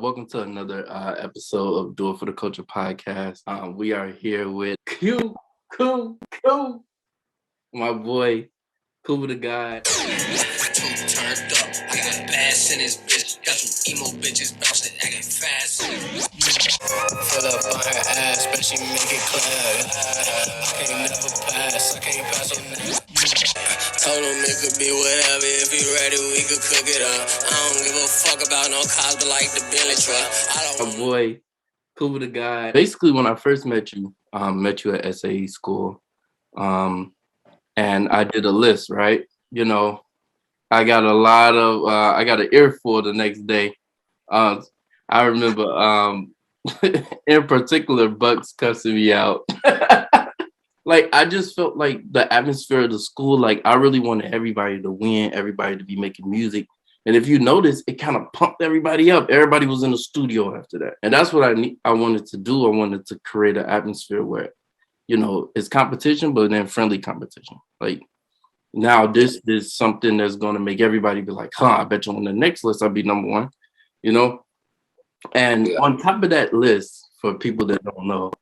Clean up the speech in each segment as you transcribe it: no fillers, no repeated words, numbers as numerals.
Welcome to another episode of Do It for the Culture podcast. We are here with Q, my boy, Kuba the guy. Turned up, I got bass in this bitch. Got some emo bitches bouncing, acting fast. Fill up on her ass, but she make it clear. I can't never pass, I can't pass on that. Told him it could be whatever, if he ready, we could cook it up. I don't give a fuck about no cars, but like the Bentley truck. My boy, Kuba the guy. Basically, when I first met you at SAE school, and I did a list, right? You know, I got I got an earful the next day. I remember, in particular, Bucks cussing me out. Like, I just felt like the atmosphere of the school, like, I really wanted everybody to win, everybody to be making music. And if you notice, it kind of pumped everybody up. Everybody was in the studio after that. And that's what I wanted to do. I wanted to create an atmosphere where, it's competition, but then friendly competition. Like, now this is something that's going to make everybody be like, I bet you on the next list I'll be number one, And on top of that list, for people that don't know,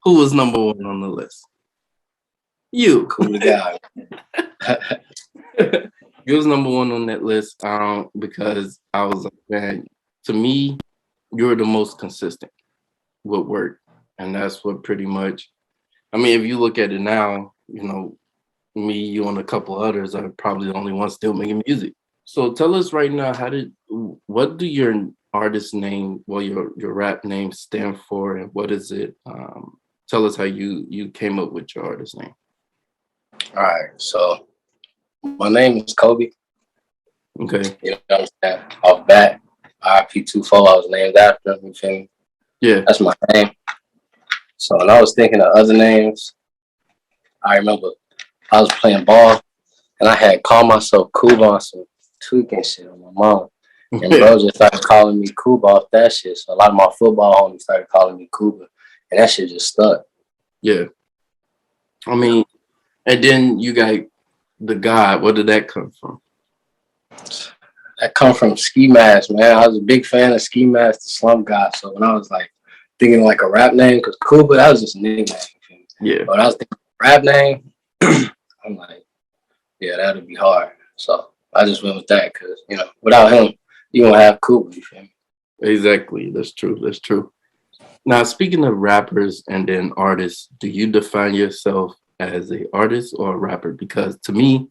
who was number one on the list? You. Cool guy. You was number one on that list because I was like, man, to me, you're the most consistent with work. And that's what pretty much, if you look at it now, me, you, and a couple others are probably the only ones still making music. So tell us right now, what do your artist name, your rap name stand for, and what is it? Tell us how you came up with your artist name. All right, so my name is Kobe. Okay. You know what I'm saying? Off bat, RP24, I was named after him, you feel me? Yeah. That's my name. So when I was thinking of other names, I remember I was playing ball and I had called myself Kuba on some tweaking shit on my mom. And bro just started calling me Kuba off that shit. So a lot of my football homies started calling me Kuba. And that shit just stuck. Yeah. And then you got the God. Where did that come from? That come from Ski Mask, man. I was a big fan of Ski Mask, the Slum God. So when I was like thinking like a rap name, because Kuba, that was just a nickname. Yeah. But when I was thinking rap name, I'm like, yeah, that'd be hard. So I just went with that because, without him, you don't have Kuba, you feel me? Exactly. That's true. Now, speaking of rappers and then artists, do you define yourself as an artist or a rapper? Because to me,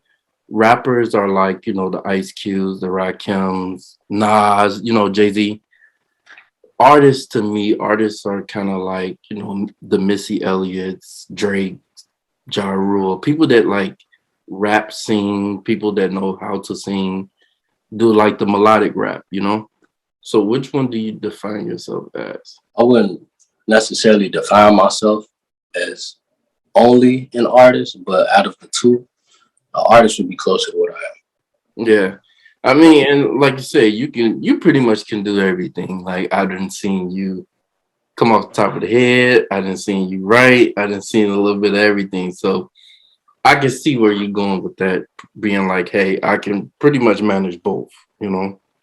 rappers are like, the Ice Cubes, the Rakims, Nas, Jay-Z. Artists are kind of like, the Missy Elliott's, Drake, Ja Rule, people that like rap, sing, people that know how to sing, do like the melodic rap, So which one do you define yourself as? I wouldn't necessarily define myself as only an artist, but out of the two, an artist would be closer to what I am. Yeah. And like you say, you pretty much can do everything. Like, I didn't seen you come off the top of the head. I didn't seen you write. I didn't seen a little bit of everything. So I can see where you're going with that, being like, hey, I can pretty much manage both,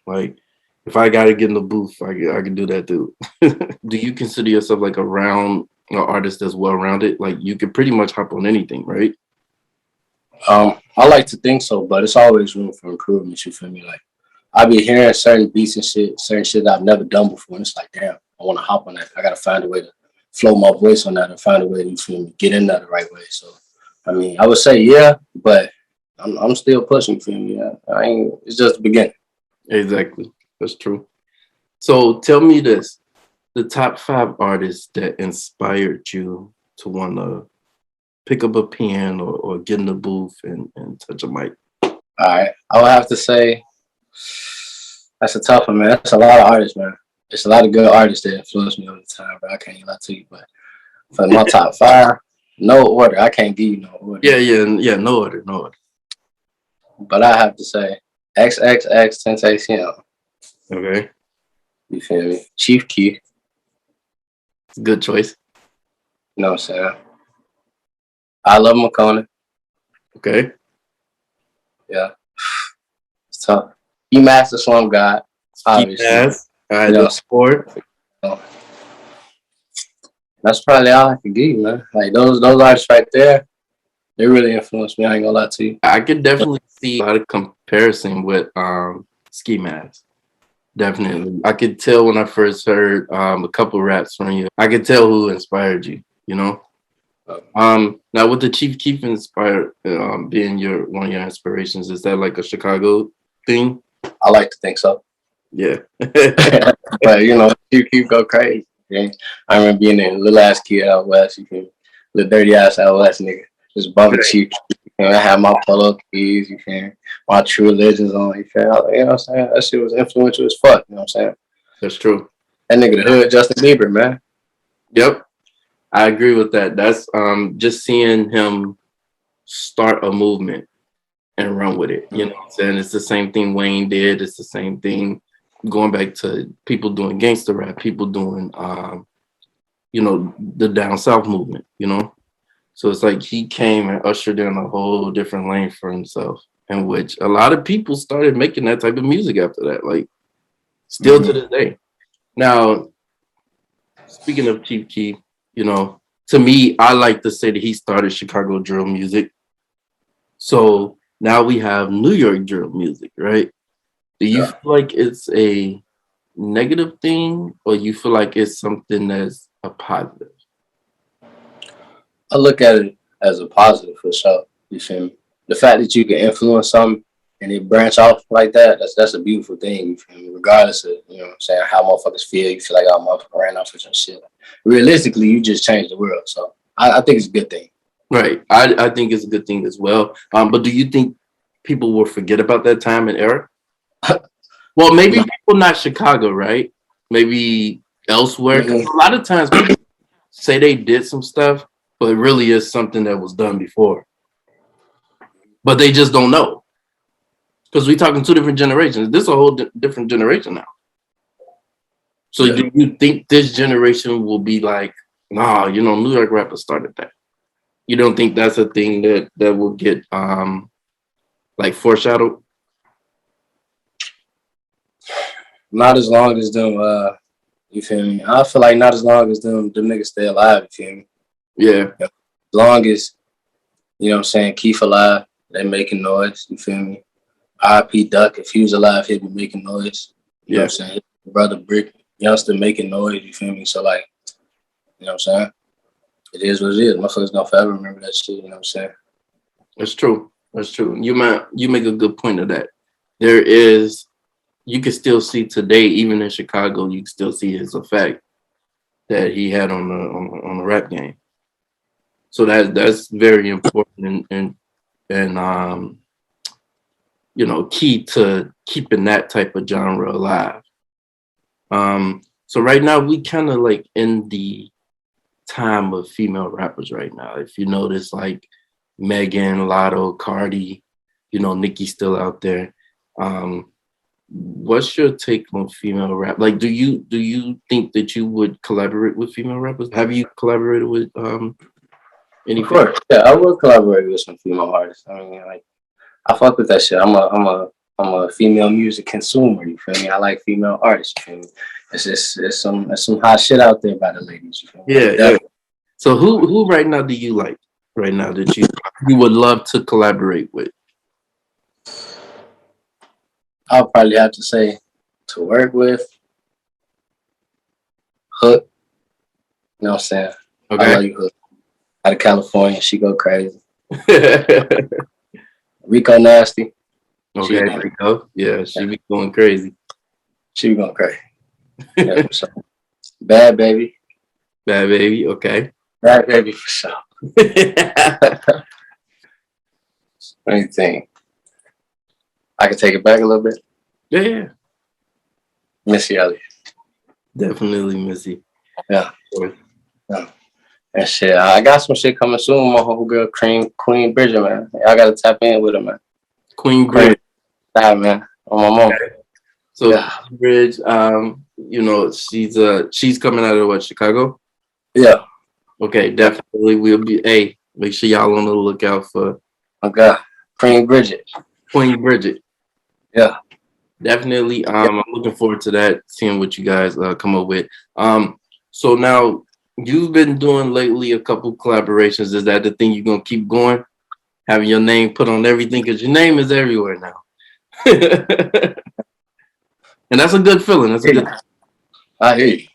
Like, if I got to get in the booth, I can do that too. Do you consider yourself like an artist that's well-rounded? Like, you can pretty much hop on anything, right? I like to think so, but it's always room for improvement, you feel me? Like, I be hearing certain beats and shit, certain shit that I've never done before, and it's like, damn, I want to hop on that. I got to find a way to flow my voice on that and find a way to, you feel me, get in that the right way. So, I would say, yeah, but I'm still pushing, you feel me? Yeah, it's just the beginning. Exactly. That's true. So tell me this, the top 5 artists that inspired you to want to pick up a pen or get in the booth and touch a mic. All right. I would have to say that's a tough one, man. That's a lot of artists, man. It's a lot of good artists that influence me over the time, but I can't lie to you. But for my top 5, no order. I can't give you no order. Yeah, no order. But I have to say XXX Tentacion. Okay. You feel me? Chief Keef. Good choice. You know what I'm saying? I love McCona. Okay. Yeah. It's tough. E-Master Slum God. Obviously. All right, You know, look forward. so that's probably all I can give you, man. Like those artists right there, they really influenced me. I ain't gonna lie to you. I could definitely see a lot of comparison with Ski Mask. Definitely. I could tell when I first heard a couple raps from you. I could tell who inspired you, you know? Now with the Chief Keef inspired being one of your inspirations, is that like a Chicago thing? I like to think so. Yeah. But you know, you keep go crazy. Okay? I remember being a little ass kid out west, you feel me? Little dirty ass out west nigga. Just bumping Chief Keef. You know, I had my polo keys, you feel me? My True Religions on, you feel me? You know what I'm saying? That shit was influential as fuck, you know what I'm saying? That's true. That nigga the hood Justin Bieber, man. Yep. I agree with that. That's just seeing him start a movement and run with it. You know what I'm saying? It's the same thing Wayne did. It's the same thing going back to people doing gangster rap, people doing you know, the down south movement, you know? So it's like he came and ushered in a whole different lane for himself, in which a lot of people started making that type of music after that, like still to this day. Now, speaking of Chief Keef, you know, to me, I like to say that he started Chicago drill music. So now we have New York drill music, right? Do you feel like it's a negative thing, or you feel like it's something that's a positive? I look at it as a positive for sure. You feel me? The fact that you can influence something and it branch off like that, that's a beautiful thing, you feel me? Regardless of, you know what I'm saying, how motherfuckers feel, you feel like oh motherfucker ran off with some shit. Realistically, you just changed the world. So I think it's a good thing. Right. I think it's a good thing as well. But do you think people will forget about that time and era? Well, maybe people not Chicago, right? Maybe elsewhere. 'Cause a lot of times people say they did some stuff, but it really is something that was done before. But they just don't know. Because we're talking two different generations. This is a whole different generation now. So do you think this generation will be like, nah, you know, New York rappers started that? You don't think that's a thing that will get like foreshadowed? Not as long as them you feel me? I feel like not as long as them niggas stay alive, you feel me? Yeah. As long as, you know what I'm saying, Keith alive, they making noise, you feel me? R.I.P. Duck, if he was alive, he'd be making noise. You know what I'm saying? His brother Brick, youngster making noise, you feel me? So like, you know what I'm saying? It is what it is. Motherfuckers gonna forever remember that shit, you know what I'm saying? That's true. That's true. You make a good point of that. There is, you can still see today, even in Chicago, you can still see his effect that he had on the rap game. So that's very important and you know, key to keeping that type of genre alive. So right now we kind of like in the time of female rappers right now. If you notice, like Megan, Lotto, Cardi, you know, Nicki's still out there. What's your take on female rap? Like, do you think that you would collaborate with female rappers? Have you collaborated with any? Of course, yeah, I would collaborate with some female artists. I mean, like, I fuck with that shit. I'm a female music consumer. You feel me? I like female artists. You feel me? It's some hot shit out there by the ladies. You feel me? Yeah. So who right now do you like? Right now that you would love to collaborate with? I'll probably have to say to work with Hook. You know what I'm saying? Okay. I love you, Hook. Out of California, she go crazy. Rico Nasty. Okay, Rico. Yeah, she be going crazy. She be going crazy. Yeah, for sure. Bad Baby. Bad Baby. Okay. Bad Baby for sure. Anything. I can take it back a little bit. Yeah. Missy Elliott. Definitely Missy. Yeah. And shit, I got some shit coming soon. My whole girl, Queen Bridget, man. I gotta tap in with her, man. Queen Bridget. Yeah, man. On my mom. Okay. So yeah. Bridge, you know, she's coming out of what, Chicago? Yeah. Okay, definitely. We'll be. Hey, make sure y'all on the lookout for. Okay. Queen Bridget. Queen Bridget. Yeah. Definitely. Yeah. I'm looking forward to that, seeing what you guys come up with. So now you've been doing lately a couple collaborations. Is that the thing you're gonna keep going? Having your name put on everything because your name is everywhere now. And that's a good feeling. That's a good. I hear you.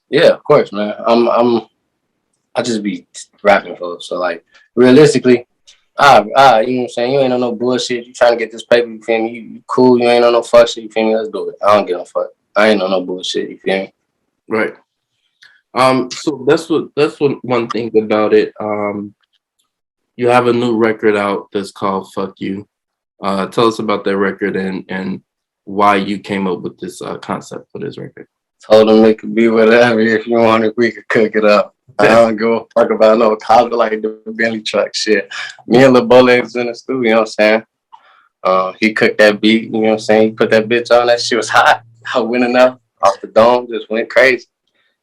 Yeah, of course, man. I just be rapping for. So like, realistically, you know what I'm saying? You ain't on no bullshit. You trying to get this paper, you feel me? You cool, you ain't on no fuck shit, you feel me? Let's do it. I don't give a fuck. I ain't on no bullshit, you feel me? Right. So that's what one thing about it. You have a new record out that's called "Fuck You." Tell us about that record and why you came up with this concept for this record. Told them it could be whatever. If you want it, we could cook it up. I don't give a fuck about no college like the Bentley truck shit. Me and Lil Bole was in the studio, you know what I'm saying? He cooked that beat, you know what I'm saying? He put that bitch on, that shit was hot. I went enough off the dome, just went crazy.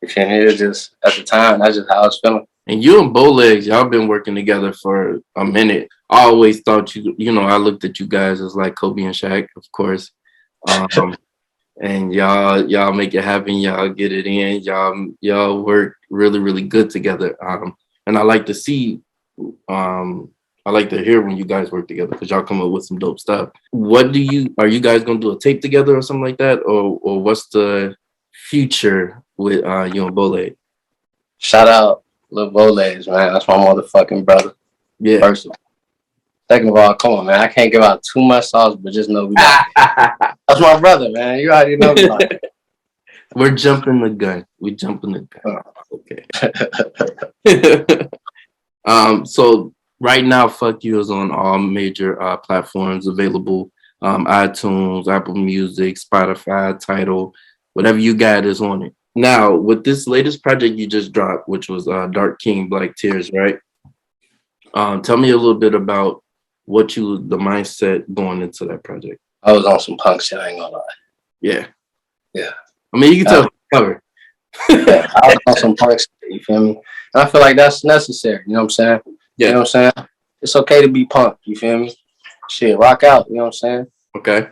You feel me? It was just, at the time, that's just how I was feeling. And you and Bowlegs, y'all been working together for a minute. I always thought I looked at you guys as like Kobe and Shaq, of course. And y'all make it happen. Y'all get it in. Y'all work really, really good together. And I like to see, I like to hear when you guys work together because y'all come up with some dope stuff. Are you guys gonna do a tape together or something like that? Or what's the future with you and Bowleg? Shout out Lil Boles, man. That's my motherfucking brother. Yeah. First of all. Second of all, come on, man. I can't give out too much sauce, but just know we got it. That's my brother, man. You already know me. We're jumping the gun. We jumping the gun. Okay. So right now, Fuck You is on all major platforms available. iTunes, Apple Music, Spotify, Tidal, whatever you got is on it. Now, with this latest project you just dropped, which was Dark King, Black Tears, right? Tell me a little bit about the mindset going into that project. I was on some punk shit, I ain't gonna lie. Yeah. Yeah. I mean, you can tell the cover. Yeah, I was on some punk shit, you feel me? And I feel like that's necessary, you know what I'm saying? Yeah. You know what I'm saying? It's okay to be punk, you feel me? Shit, rock out, you know what I'm saying? Okay.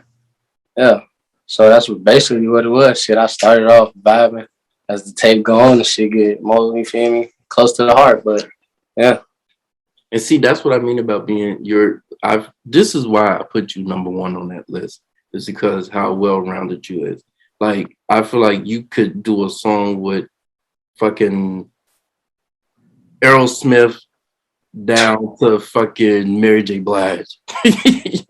Yeah. So that's basically what it was. Shit, I started off vibing as the tape go on and shit get more, you feel me? Close to the heart, but yeah. And see, that's what I mean about this is why I put you number one on that list, is because how well-rounded you is. Like, I feel like you could do a song with fucking Aerosmith down to fucking Mary J. Blige. I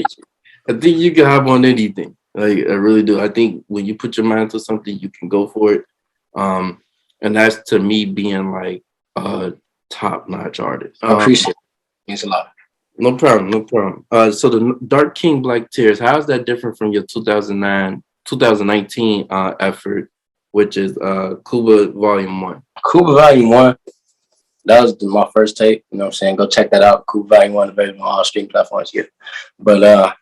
think you can hop on anything. Like, I really do. I think when you put your mind to something, you can go for it. And that's to me being like a top-notch artist. I appreciate it. Means a lot. No problem, no problem. So the Dark King Black Tears, how is that different from your 2019 effort, which is Kuba Volume 1? Kuba Volume 1, that was my first tape, you know what I'm saying? Go check that out. Kuba Volume 1 available on all streaming platforms, yeah. But that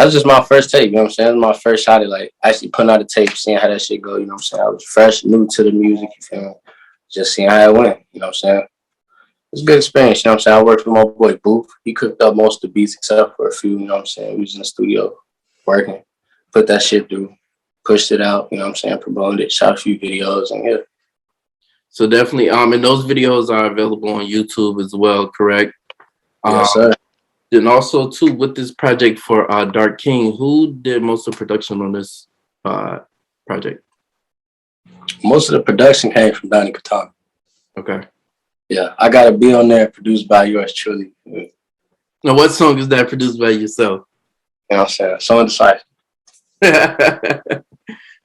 was just my first tape, you know what I'm saying? It was my first shot at like actually putting out a tape, seeing how that shit go, you know what I'm saying? I was fresh, new to the music, you feel me? Just seeing how it went, you know what I'm saying? It's a good experience, you know what I'm saying? I worked with my boy Booth. He cooked up most of the beats except for a few, you know what I'm saying? We was in the studio working, put that shit through, pushed it out, you know what I'm saying? Promoted it, shot a few videos, and yeah. So definitely, and those videos are available on YouTube as well, correct? Yes, sir. And also too, with this project for Dark King, who did most of the production on this project? Most of the production came from Donnie Katana. Okay. Yeah, I got a beat on there produced by yours truly. Now, what song is that produced by yourself? You know what I'm saying? So indecisive.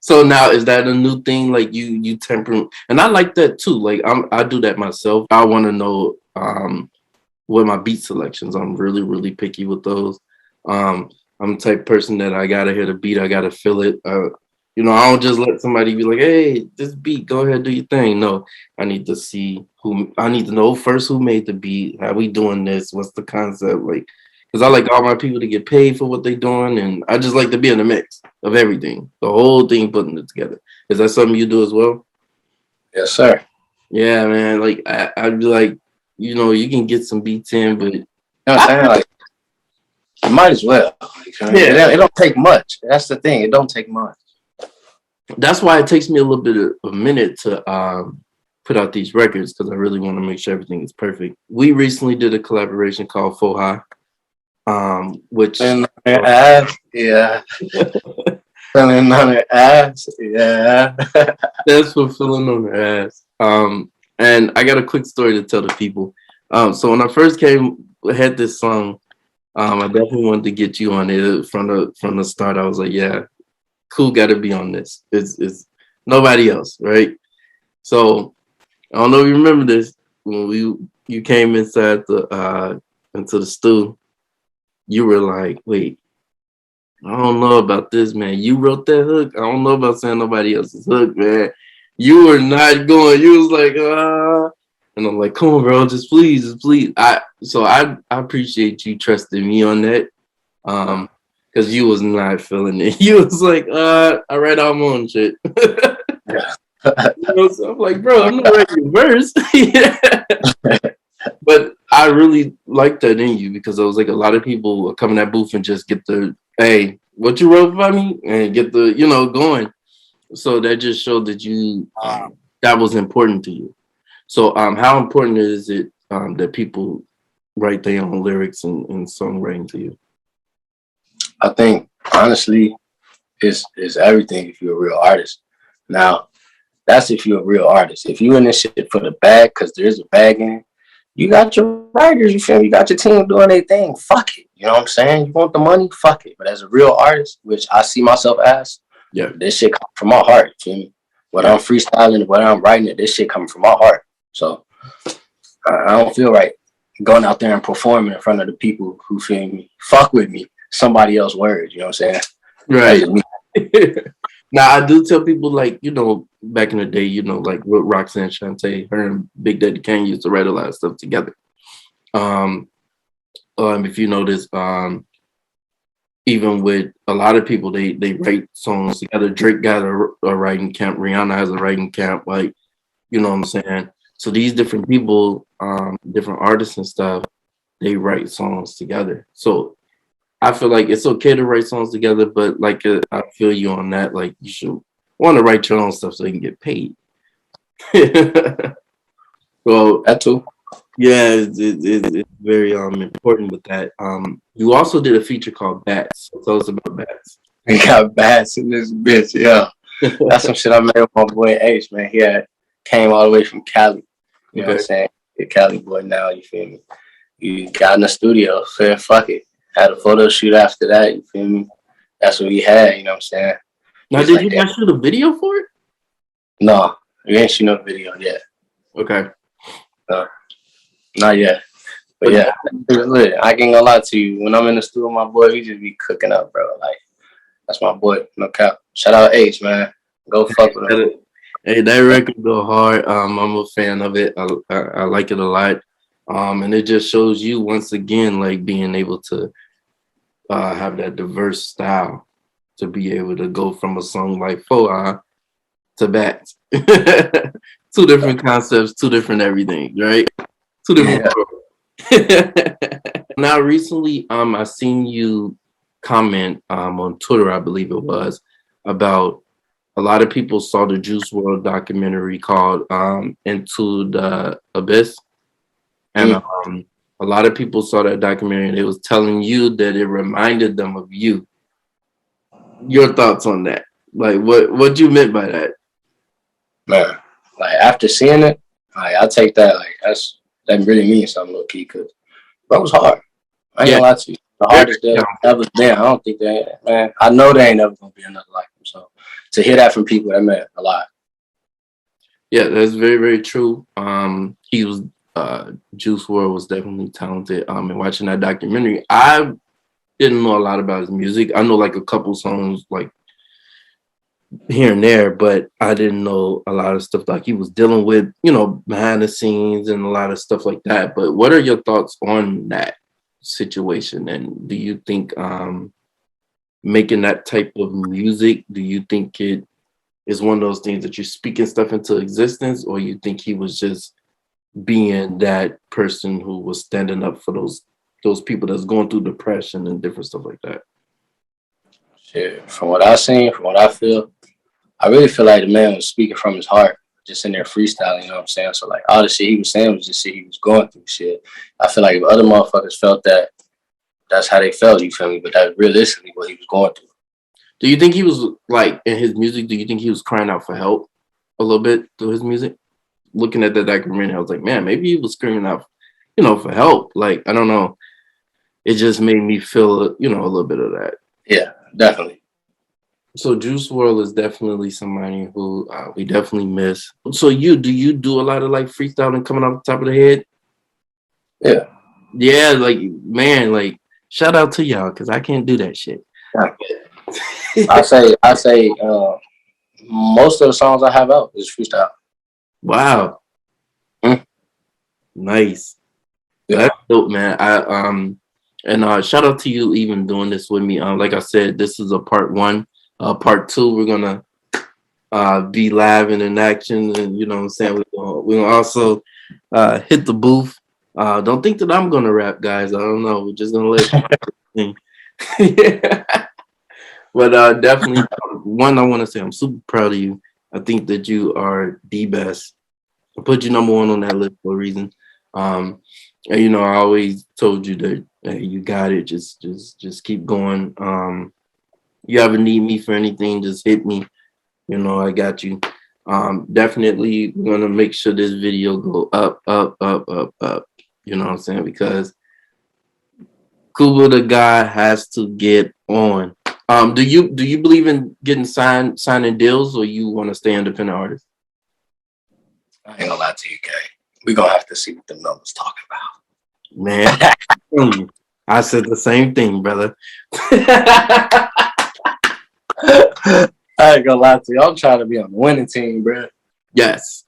So now, is that a new thing? Like you temper, and I like that too. Like I do that myself. I want to know what my beat selections. I'm really, really picky with those. I'm the type of person that I gotta hear the beat. I gotta feel it. I don't just let somebody be like, "Hey, this beat, go ahead, do your thing." No, I need to see I need to know first who made the beat. How we doing this? What's the concept? Like, because I like all my people to get paid for what they're doing, and I just like to be in the mix of everything, the whole thing, putting it together. Is that something you do as well? Yes, sir. Yeah, man. Like I'd be like, you can get some beats in, but You know what I'm saying? Like, You might as well. It don't take much. That's the thing. It don't take much. That's why it takes me a little bit of a minute to put out these records, because I really want to make sure everything is perfect. We recently did a collaboration called FOHA, which and ass, yeah. Feeling on her ass, yeah. That's for feeling on their ass. And I got a quick story to tell the people. So when I first had this song, I definitely wanted to get you on it from the start. I was like, yeah, cool, got to be on this. It's nobody else, right? So I don't know if you remember this when you came inside into the stew. You were like, wait, I don't know about this, man. You wrote that hook. I don't know about saying nobody else's hook, man. You were not going. You was like, and I'm like, come on, bro, just please. I appreciate you trusting me on that. Because you was not feeling it. You was like, all right, I'm on shit. So I'm like, bro, I'm not writing verse. But I really like that in you, because I was like, a lot of people come in that booth and just get the, hey, what you wrote about me, and get the, going. So that just showed that you that was important to you. So how important is it that people write their own lyrics and songwriting to you? I think honestly, it's everything if you're a real artist. Now, that's if you're a real artist. If you in this shit for the bag, because there's a bag in it, you got your writers, you feel me? You got your team doing their thing. Fuck it. You know what I'm saying? You want the money? Fuck it. But as a real artist, which I see myself as, yeah, this shit comes from my heart. You feel me? When I'm freestyling, when I'm writing it, this shit coming from my heart. So I don't feel right going out there and performing in front of the people who feel me, fuck with me, somebody else's words. You know what I'm saying? Right. Now I do tell people, like, back in the day, like with Roxanne Shante, her and Big Daddy Kane used to write a lot of stuff together. If you notice, even with a lot of people, they write songs together. Drake got a writing camp. Rihanna has a writing camp. Like, you know what I'm saying? So these different people, different artists and stuff, they write songs together. So I feel like it's okay to write songs together, but like I feel you on that. Like, you should want to write your own stuff so you can get paid. Well, that too. Yeah, it's very important with that. You also did a feature called Bats. So tell us about Bats. We got bats in this bitch, yeah. That's some shit I made with my boy H, man. He came all the way from Cali. You know what I'm saying? He's a Cali boy now, you feel me? He got in the studio, said fuck it. Had a photo shoot after that, you feel me? That's what we had, you know what I'm saying? Now, did you guys shoot a video for it? No, we ain't shoot no video yet. Okay. Not yet. But yeah, I can't gonna lie to you. When I'm in the studio with my boy, we just be cooking up, bro. Like, that's my boy, no cap. Shout out H, man. Go fuck with him. Hey, that record go hard. I'm a fan of it. I like it a lot. And it just shows you once again, like, being able to have that diverse style, to be able to go from a song like FOHA to Bats. Two different concepts, two different everything, right? Two different. Yeah. Now, recently, I seen you comment on Twitter, I believe it was, about a lot of people saw the Juice WRLD documentary called Into the Abyss. And a lot of people saw that documentary and it was telling you that it reminded them of you. Your thoughts on that? Like, what you meant by that? Man, like, after seeing it, I take that, like, that really means something, low key, because that was hard. I ain't gonna lie to you. The hardest that ever been. I don't think man, I know there ain't never gonna be another like him. So to hear that from people, that meant a lot. Yeah, that's very, very true. He was Juice WRLD was definitely talented. And watching that documentary, I didn't know a lot about his music. I know like a couple songs, like here and there, but I didn't know a lot of stuff like he was dealing with, behind the scenes and a lot of stuff like that. But what are your thoughts on that situation? And do you think making that type of music, do you think it is one of those things that you're speaking stuff into existence, or you think he was just being that person who was standing up for those those people that's going through depression and different stuff like that? Shit, from what I've seen, from what I feel, I really feel like the man was speaking from his heart, just in there freestyling, you know what I'm saying? So like all the shit he was saying was just shit he was going through shit. I feel like if other motherfuckers felt that, that's how they felt, you feel me? But that's realistically what he was going through. Do you think he was like in his music? Do you think he was crying out for help a little bit through his music? Looking at the documentary, I was like, man, maybe he was screaming out, for help. Like, I don't know. It just made me feel, a little bit of that. Yeah, definitely. So Juice WRLD is definitely somebody who we definitely miss. So do you do a lot of like freestyling coming off the top of the head? Yeah. Yeah, like, man, like, shout out to y'all because I can't do that shit. I say most of the songs I have out is freestyle. Wow. Nice. Yeah. That's dope, man. And shout out to you even doing this with me. Like I said, this is a part 1. Part 2, we're gonna be live and in action, and you know what I'm saying. We're gonna also hit the booth. Don't think that I'm gonna rap, guys. I don't know. We're just gonna let you yeah. But definitely, one, I want to say I'm super proud of you. I think that you are the best. I put you number 1 on that list for a reason. And I always told you that you got it. Just keep going. You ever need me for anything, just hit me. I got you. Definitely we're gonna make sure this video go up, up, up, up, up. You know what I'm saying? Because Kuba the guy has to get on. Do you believe in getting signing deals, or you want to stay independent artist? I ain't gonna lie to you, Kay. We're gonna have to see what the numbers talking about. Man, I said the same thing, brother. I ain't gonna lie to you. I'm trying to be on the winning team, bro. Yes.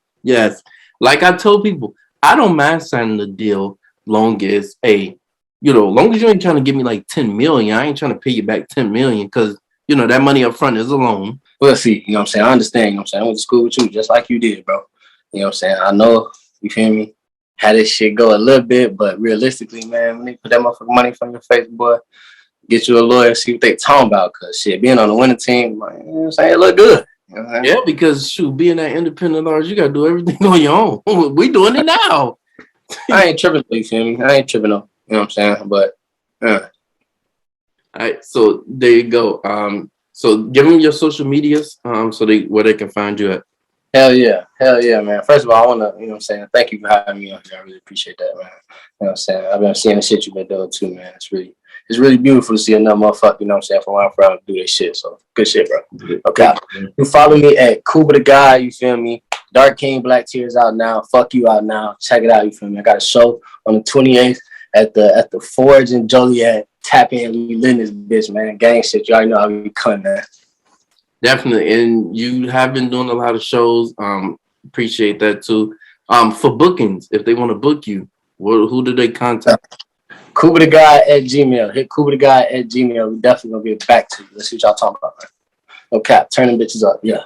Like I told people, I don't mind signing the deal long as long as you ain't trying to give me like 10 million. I ain't trying to pay you back 10 million because that money up front is a loan. We'll see. You know what I'm saying? I understand. You know what I'm saying? I went to school with you just like you did, bro. You know what I'm saying? I know, you feel me? How this shit go a little bit, but realistically, man, when they put that motherfucking money from your face, boy, get you a lawyer, see what they talking about. Cause shit, being on the winning team, like, you know what I'm saying, it look good. You know what I'm saying? Yeah, because being that independent artist, you gotta do everything on your own. We doing it now. I ain't tripping, you feel me? I ain't tripping on, you know what I'm saying? But all right, so there you go. So give them your social medias, so where they can find you at. Hell yeah, man. First of all, I wanna, you know what I'm saying, thank you for having me on here. I really appreciate that, man. You know what I'm saying? I've been seeing the shit you've been doing too, man. It's really beautiful to see another motherfucker, you know what I'm saying, from where I'm from do this shit. So good shit, bro. Okay. You follow me at Kuba the Guy, you feel me? Dark King Black Tears out now. Fuck You out now. Check it out, you feel me? I got a show on the 28th at the Forge in Joliet. Tap in, we lit this bitch, man. Gang shit. You already know how we come, man. Definitely. And you have been doing a lot of shows. Appreciate that too. For bookings, if they want to book you, who do they contact? Kuba the Guy at Gmail. Hit Kuba the Guy at Gmail. We definitely gonna get back to you. Let's see what y'all talking about, man. No cap. Turn them bitches up. Yeah.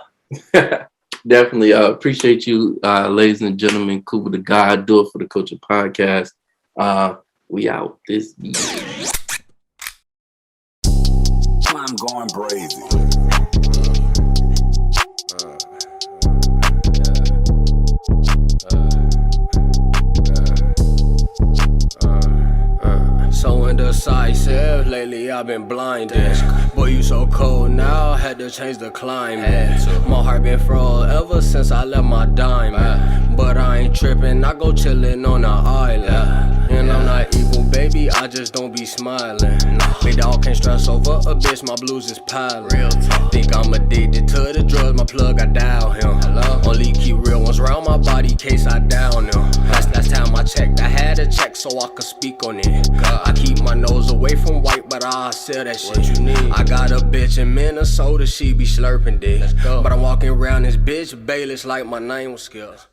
Definitely. Appreciate you, ladies and gentlemen. Kuba the Guy. Do it for the Culture Podcast. We out this week. I'm going crazy. So indecisive, lately I've been blinded. Boy, you so cold now, had to change the climate. My heart been froze ever since I left my diamond. But I ain't tripping, I go chillin' on the island. And I'm not evil, baby, I just don't be smiling. Big dog can't stress over a bitch, my blues is piling. Think I'm addicted to the drugs, my plug, I dial him. Only keep real ones around my body, case I down him. Last time I checked, I had a check so I could speak on it. I keep my nose away from white, but I sell that shit. What you need? I got a bitch in Minnesota, she be slurping dick. But I'm walking around this bitch, Bayless like my name was Skills.